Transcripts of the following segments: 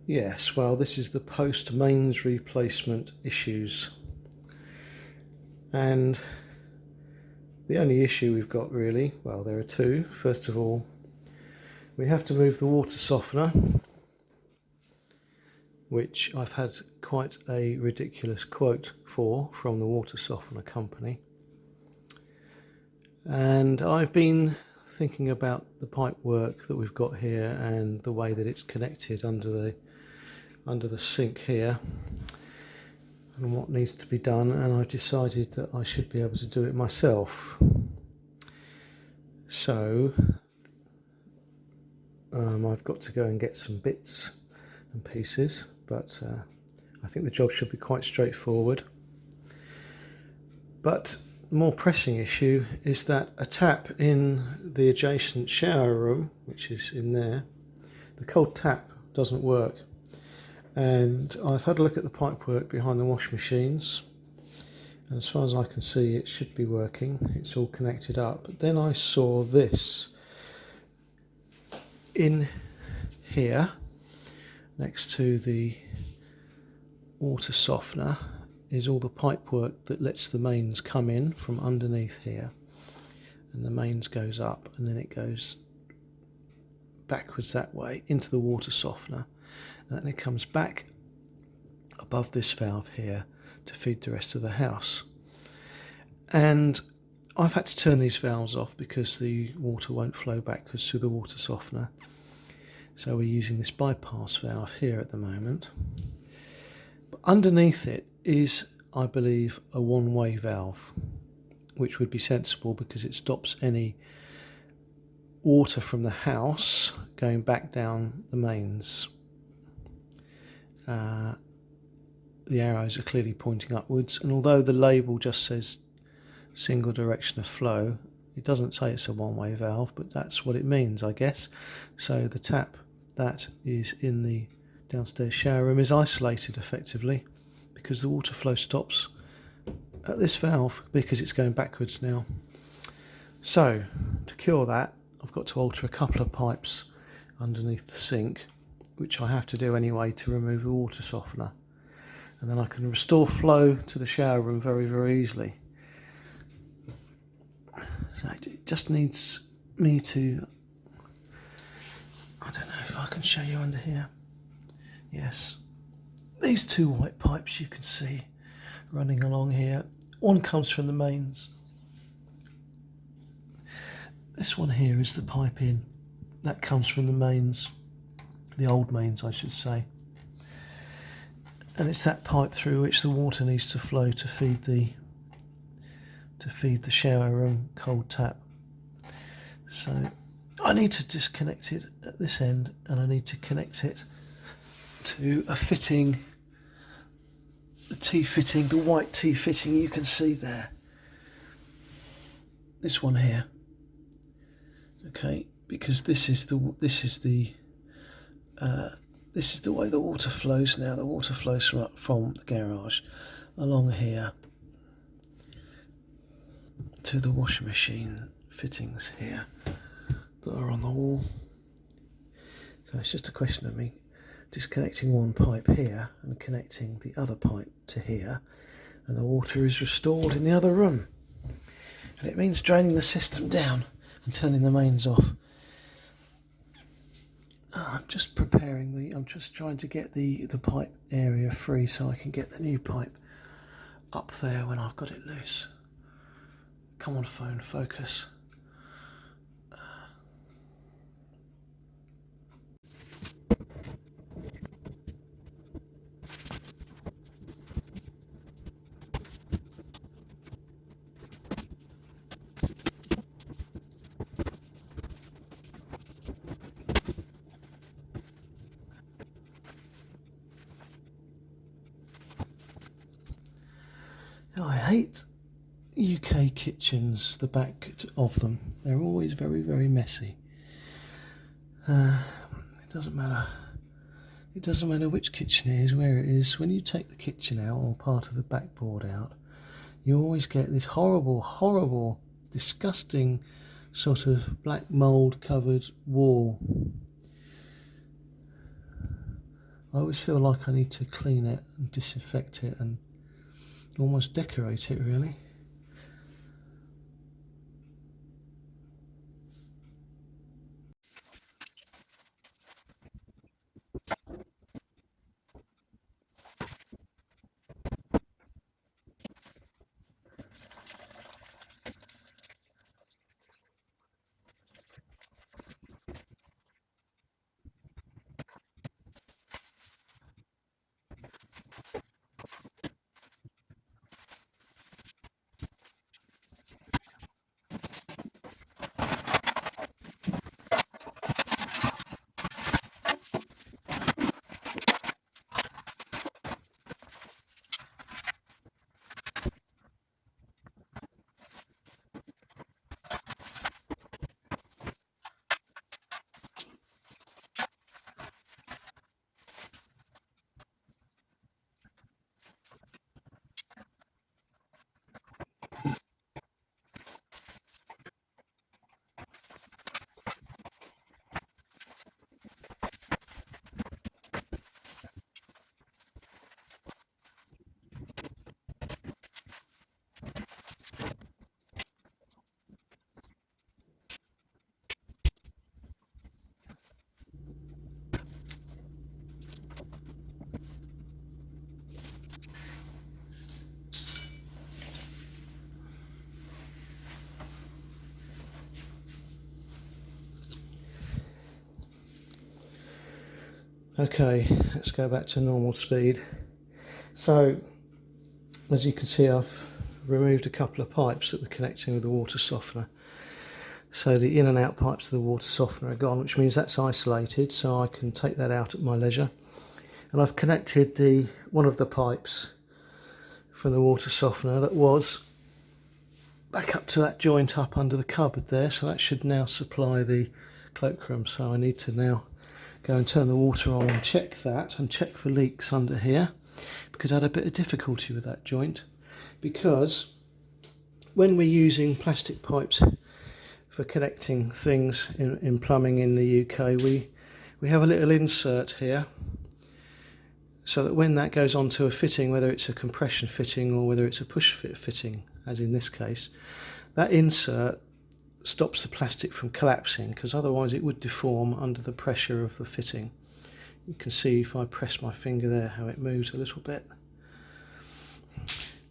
Yes, well, this is the post mains replacement issues, and the only issue we've got really, well, there are two. First of all, we have to move the water softener, which I've had quite a ridiculous quote for from the water softener company, and I've been thinking about the pipe work that we've got here and the way that it's connected under the sink here and what needs to be done, and I've decided that I should be able to do it myself. So I've got to go and get some bits and pieces, but I think the job should be quite straightforward. But the more pressing issue is that a tap in the adjacent shower room, which is in there, the cold tap doesn't work. And I've had a look at the pipework behind the wash machines, and as far as I can see it should be working, it's all connected up. But then I saw this in here next to the water softener is all the pipework that lets the mains come in from underneath here, and the mains goes up and then it goes backwards that way into the water softener, and then it comes back above this valve here to feed the rest of the house. And I've had to turn these valves off because the water won't flow backwards through the water softener, so we're using this bypass valve here at the moment. But underneath it is, I believe, a one-way valve, which would be sensible because it stops any water from the house going back down the mains. The arrows are clearly pointing upwards, and although the label just says single direction of flow, it doesn't say it's a one-way valve, but that's what it means, I guess. So the tap that is in the downstairs shower room is isolated effectively because the water flow stops at this valve because it's going backwards now. So to cure that, I've got to alter a couple of pipes underneath the sink, which I have to do anyway to remove the water softener, and then I can restore flow to the shower room very, very easily. So it just needs me to, I don't know if I can show you under here. Yes, these two white pipes you can see running along here. One comes from the mains. This one here is the pipe in. That comes from the mains, the old mains I should say. And it's that pipe through which the water needs to flow to feed the shower room cold tap. So I need to disconnect it at this end, and I need to connect it to a fitting, the T-fitting, the white T-fitting you can see there. This one here. Okay, because this is the way the water flows now. The water flows from the garage along here to the washing machine fittings here that are on the wall. So it's just a question of me disconnecting one pipe here and connecting the other pipe to here, and the water is restored in the other room. And it means draining the system down and turning the mains off. I'm just I'm just trying to get the pipe area free so I can get the new pipe up there when I've got it loose. Come on phone, focus. I hate UK kitchens, the back of them. They're always very, very messy. It doesn't matter. It doesn't matter which kitchen it is, where it is. When you take the kitchen out or part of the backboard out, you always get this horrible, horrible, disgusting sort of black mould covered wall. I always feel like I need to clean it and disinfect it and almost decorate it really. Okay, let's go back to normal speed. So, as you can see, I've removed a couple of pipes that were connecting with the water softener. So the in and out pipes of the water softener are gone, which means that's isolated, so I can take that out at my leisure. And I've connected one of the pipes from the water softener that was back up to that joint up under the cupboard there, so that should now supply the cloakroom. So I need to now go and turn the water on and check that and check for leaks under here, because I had a bit of difficulty with that joint, because when we're using plastic pipes for connecting things in plumbing in the UK, we have a little insert here, so that when that goes onto a fitting, whether it's a compression fitting or whether it's a push fit fitting, as in this case, that insert stops the plastic from collapsing, because otherwise it would deform under the pressure of the fitting. You can see if I press my finger there how it moves a little bit.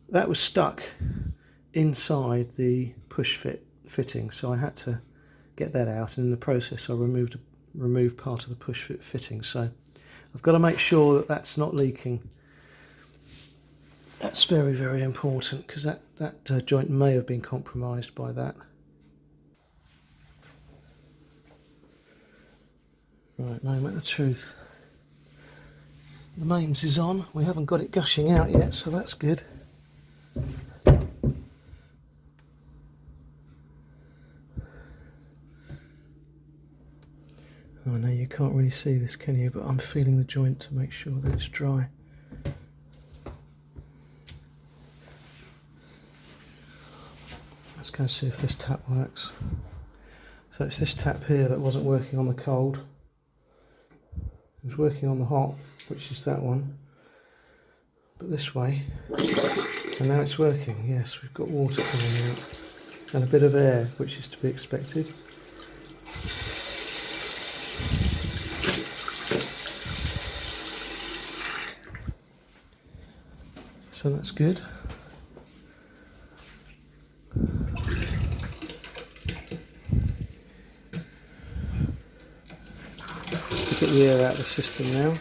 That was stuck inside the push fit fitting, so I had to get that out, and in the process I removed part of the push fit fitting. So I've got to make sure that that's not leaking. That's very, very important, because that joint may have been compromised by that. Right, moment of truth. The mains is on. We haven't got it gushing out yet, so that's good. Oh no, you can't really see this, can you? But I'm feeling the joint to make sure that it's dry. Let's go and see if this tap works. So it's this tap here that wasn't working on the cold. It was working on the hot, which is that one. But this way, and now it's working. Yes, we've got water coming out and a bit of air, which is to be expected. So that's good. Get the air out of the system now.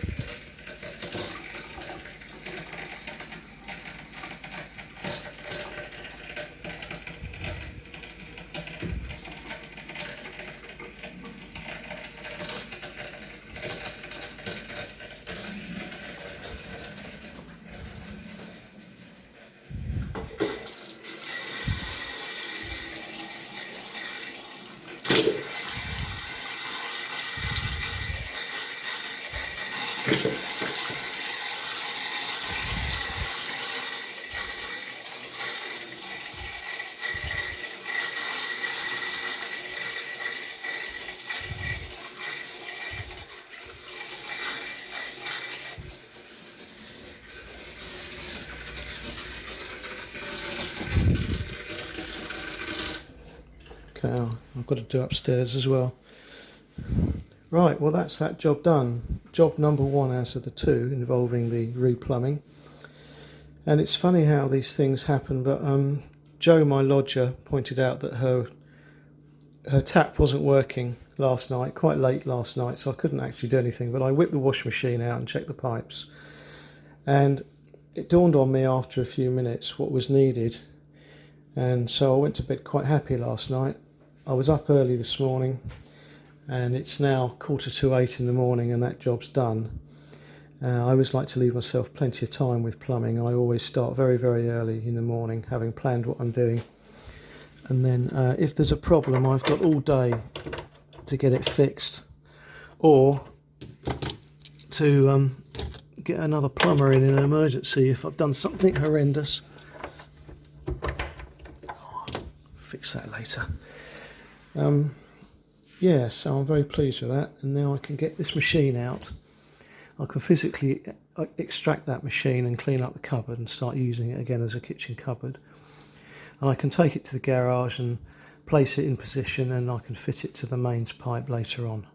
I've got to do upstairs as well. Right, well that's that job done. Job number 1 out of the 2 involving the replumbing. And it's funny how these things happen, but Jo, my lodger, pointed out that her tap wasn't working last night, quite late last night, so I couldn't actually do anything, but I whipped the washing machine out and checked the pipes. And it dawned on me after a few minutes what was needed, and so I went to bed quite happy last night. I was up early this morning, and it's now 7:45 in the morning and that job's done. I always like to leave myself plenty of time with plumbing. I always start very, very early in the morning, having planned what I'm doing. And then if there's a problem, I've got all day to get it fixed, or to get another plumber in an emergency if I've done something horrendous. Fix that later. Yeah, so I'm very pleased with that, and now I can get this machine out. I can physically extract that machine and clean up the cupboard and start using it again as a kitchen cupboard. And I can take it to the garage and place it in position, and I can fit it to the mains pipe later on.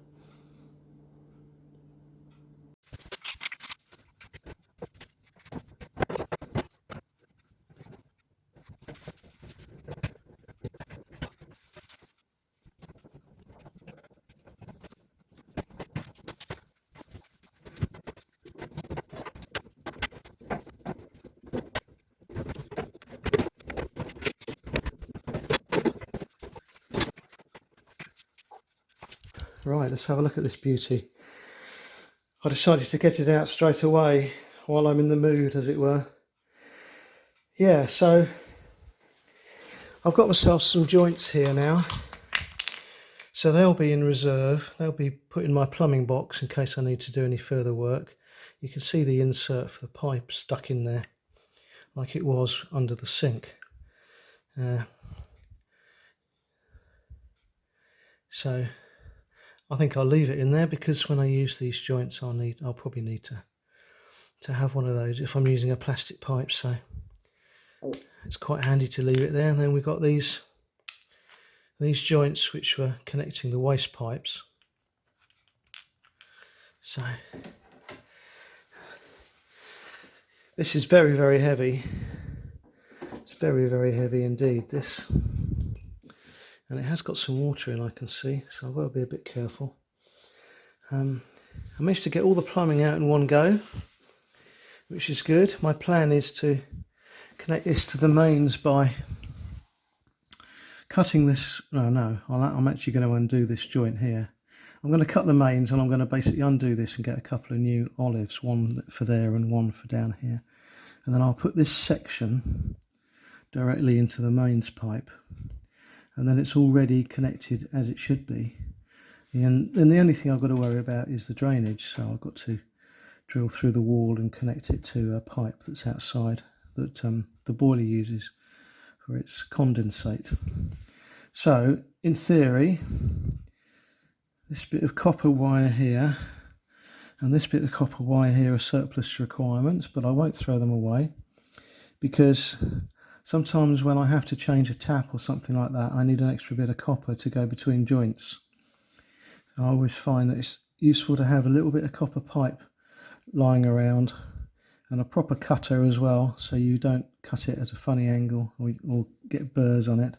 Right, let's have a look at this beauty. I decided to get it out straight away while I'm in the mood, as it were. Yeah, so I've got myself some joints here now. So they'll be in reserve. They'll be put in my plumbing box in case I need to do any further work. You can see the insert for the pipe stuck in there, like it was under the sink. So I think I'll leave it in there, because when I use these joints I'll probably need to have one of those if I'm using a plastic pipe, so it's quite handy to leave it there. And then we've got these joints which were connecting the waste pipes. So this is very, very heavy. It's very, very heavy indeed, this. And it has got some water in, I can see, so I've got to be a bit careful. I managed to get all the plumbing out in one go, which is good. My plan is to connect this to the mains by cutting this. I'm actually going to undo this joint here. I'm going to cut the mains, and I'm going to basically undo this and get a couple of new olives, one for there and one for down here. And then I'll put this section directly into the mains pipe. And then it's already connected as it should be. And the only thing I've got to worry about is the drainage. So I've got to drill through the wall and connect it to a pipe that's outside that the boiler uses for its condensate. So in theory, this bit of copper wire here and this bit of copper wire here are surplus requirements, but I won't throw them away, because sometimes when I have to change a tap or something like that, I need an extra bit of copper to go between joints. I always find that it's useful to have a little bit of copper pipe lying around, and a proper cutter as well, so you don't cut it at a funny angle or get burrs on it.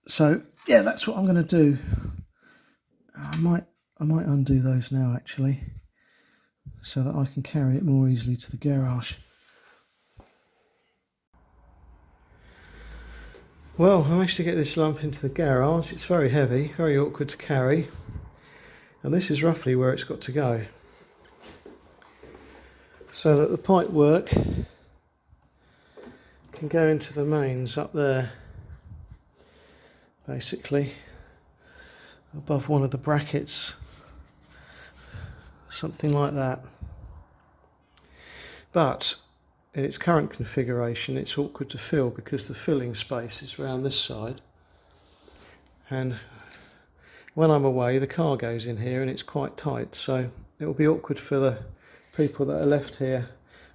So yeah, that's what I'm going to do. I might undo those now actually, so that I can carry it more easily to the garage. Well, I managed to get this lump into the garage. It's very heavy, very awkward to carry, and this is roughly where it's got to go, so that the pipe work can go into the mains up there, basically above one of the brackets, something like that. But in its current configuration it's awkward to fill, because the filling space is around this side, and when I'm away the car goes in here and it's quite tight, so it will be awkward for the people that are left here,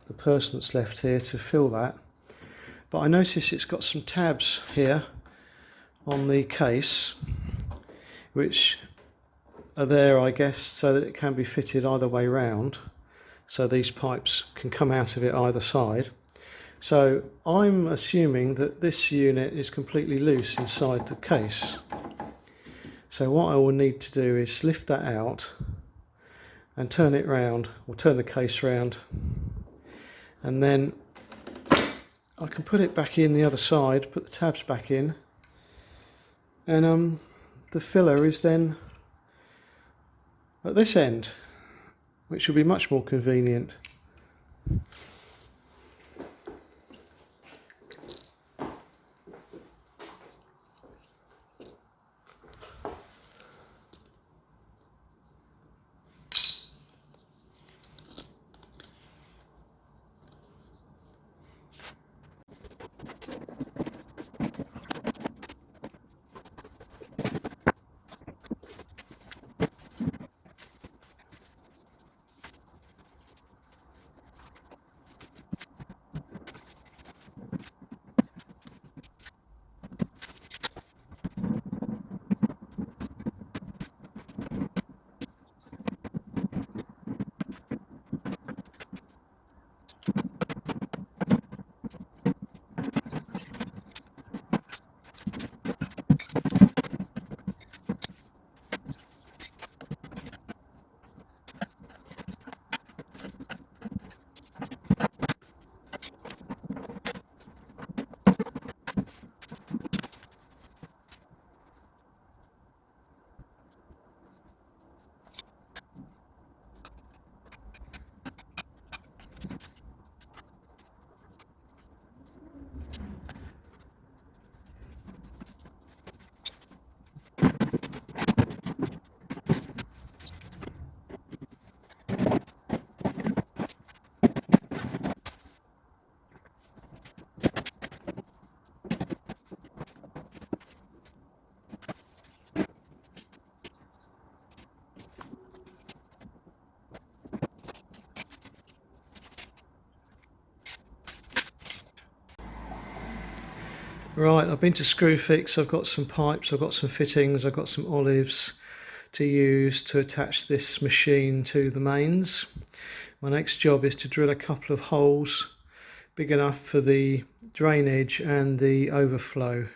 the person that's left here, to fill that. But I notice it's got some tabs here on the case, which are there, I guess, so that it can be fitted either way round, so these pipes can come out of it either side. So I'm assuming that this unit is completely loose inside the case. So what I will need to do is lift that out and turn it round, or turn the case round, and then I can put it back in the other side, put the tabs back in, and the filler is then at this end, which will be much more convenient. Right, I've been to Screwfix, I've got some pipes, I've got some fittings, I've got some olives to use to attach this machine to the mains. My next job is to drill a couple of holes big enough for the drainage and the overflow.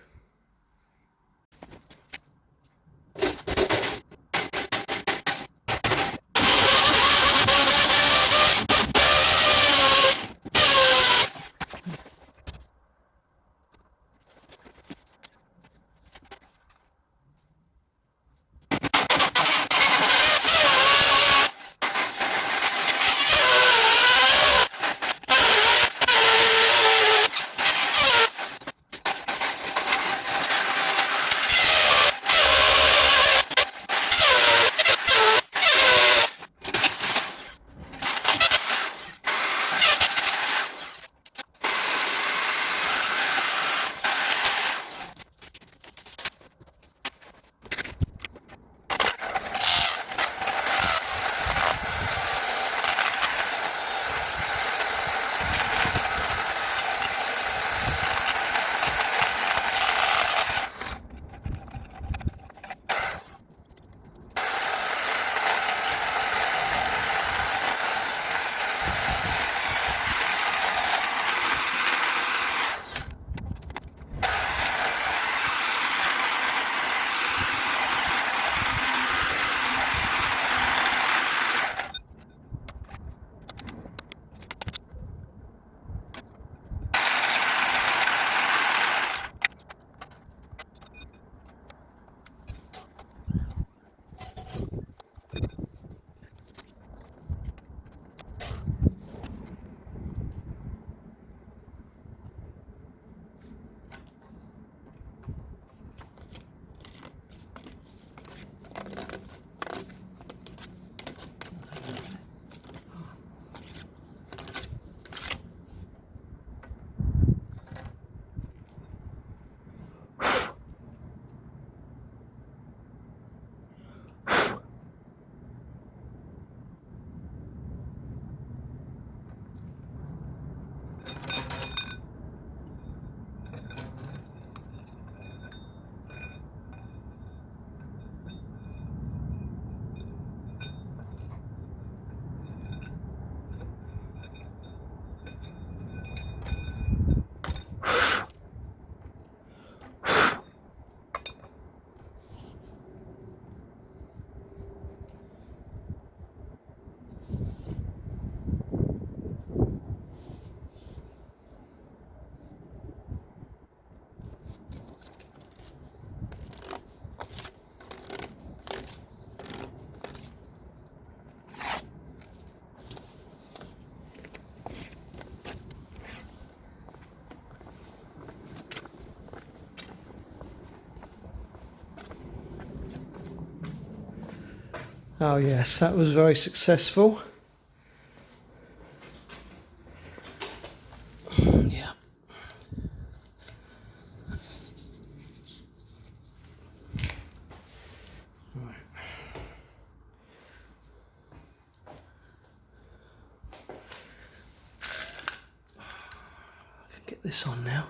Oh yes, that was very successful. Yeah. Right. I can get this on now.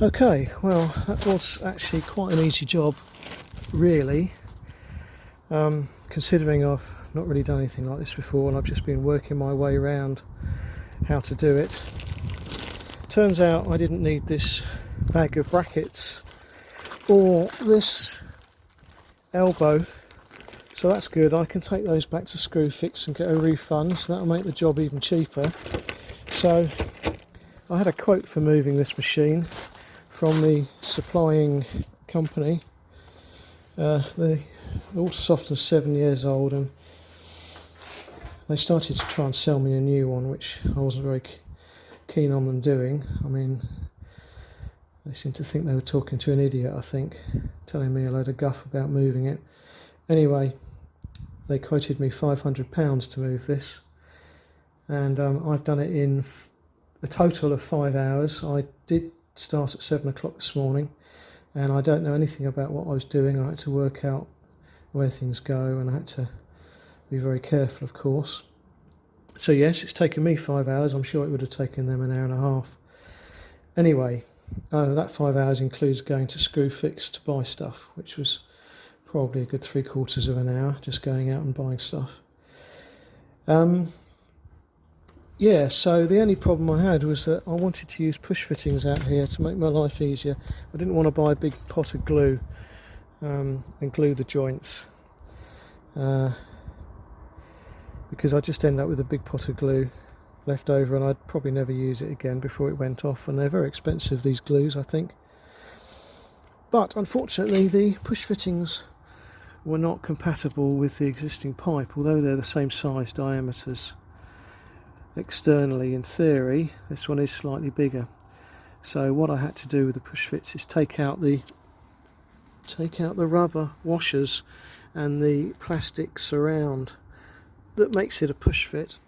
Okay, well, that was actually quite an easy job, really, considering I've not really done anything like this before, and I've just been working my way around how to do it. Turns out I didn't need this bag of brackets or this elbow, so that's good. I can take those back to Screwfix and get a refund, so that'll make the job even cheaper. So I had a quote for moving this machine from the supplying company. The Autosoftener's 7 years old, and they started to try and sell me a new one, which I wasn't very keen on them doing. I mean, they seemed to think they were talking to an idiot, I think, telling me a load of guff about moving it. Anyway, they quoted me £500 to move this, and I've done it in a total of 5 hours. I did start at 7 o'clock this morning, and I don't know anything about what I was doing. I had to work out where things go, and I had to be very careful, of course. So yes, it's taken me 5 hours. I'm sure it would have taken them an hour and a half. Anyway, that 5 hours includes going to Screwfix to buy stuff, which was probably a good 3/4 of an hour, just going out and buying stuff. Yeah, so the only problem I had was that I wanted to use push fittings out here to make my life easier. I didn't want to buy a big pot of glue and glue the joints, because I'd just end up with a big pot of glue left over, and I'd probably never use it again before it went off. And they're very expensive, these glues, I think. But unfortunately, the push fittings were not compatible with the existing pipe, although they're the same size diameters. Externally, in theory, this one is slightly bigger. So what I had to do with the push fits is take out the rubber washers and the plastic surround that makes it a push fit,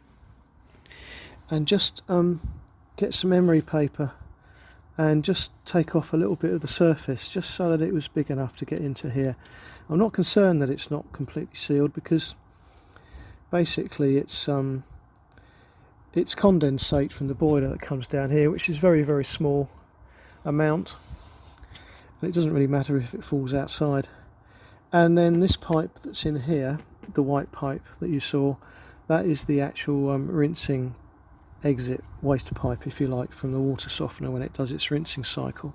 and just get some emery paper and just take off a little bit of the surface, just so that it was big enough to get into here. I'm not concerned that it's not completely sealed, because basically it's condensate from the boiler that comes down here, which is very, very small amount, and it doesn't really matter if it falls outside. And then this pipe that's in here, the white pipe that you saw, that is the actual rinsing exit waste pipe, if you like, from the water softener when it does its rinsing cycle.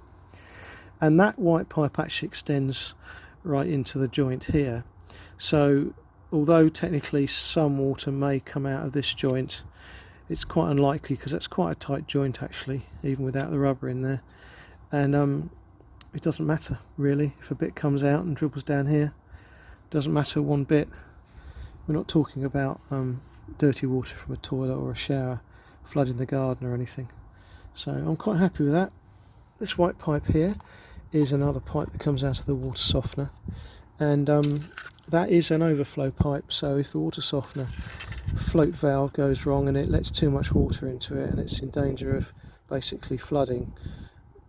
And that white pipe actually extends right into the joint here. So although technically some water may come out of this joint, it's quite unlikely, because that's quite a tight joint actually, even without the rubber in there. And it doesn't matter really if a bit comes out and dribbles down here. It doesn't matter one bit. We're not talking about dirty water from a toilet or a shower flooding the garden or anything. So I'm quite happy with that. This white pipe here is another pipe that comes out of the water softener, and that is an overflow pipe. So if the water softener float valve goes wrong and it lets too much water into it, and it's in danger of basically flooding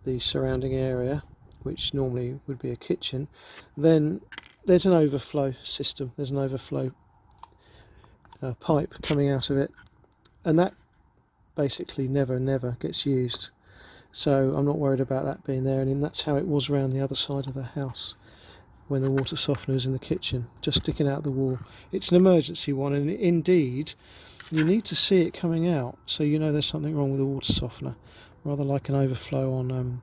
the surrounding area, which normally would be a kitchen, then there's an overflow system. There's an overflow pipe coming out of it, and that basically never gets used. So I'm not worried about that being there, and that's how it was around the other side of the house when the water softener was in the kitchen, just sticking out the wall. It's an emergency one, and indeed you need to see it coming out so you know there's something wrong with the water softener, rather like an overflow on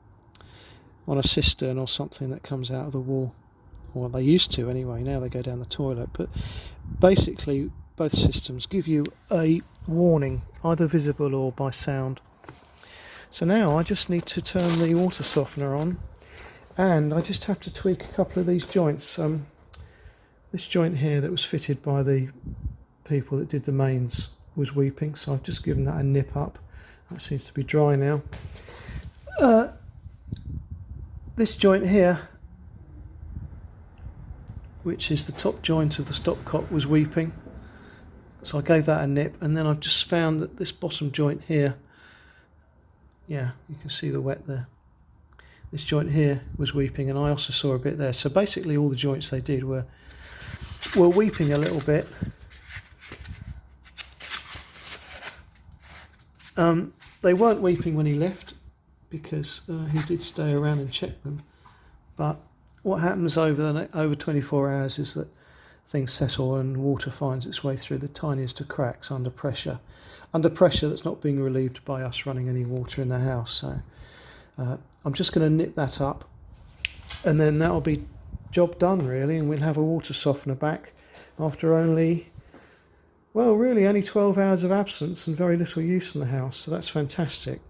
a cistern or something that comes out of the wall. Well, they used to anyway, now they go down the toilet. But basically both systems give you a warning, either visible or by sound. So now I just need to turn the water softener on, and I just have to tweak a couple of these joints. This joint here that was fitted by the people that did the mains was weeping, so I've just given that a nip up. That seems to be dry now. This joint here, which is the top joint of the stopcock, was weeping, so I gave that a nip. And then I've just found that this bottom joint here, yeah, you can see the wet there. This joint here was weeping, and I also saw a bit there. So basically all the joints they did were weeping a little bit. They weren't weeping when he left, because he did stay around and check them. But what happens over 24 hours is that things settle and water finds its way through the tiniest of cracks under pressure that's not being relieved by us running any water in the house. So I'm just going to nip that up, and then that'll be job done really, and we'll have a water softener back after only 12 hours of absence and very little use in the house. So that's fantastic.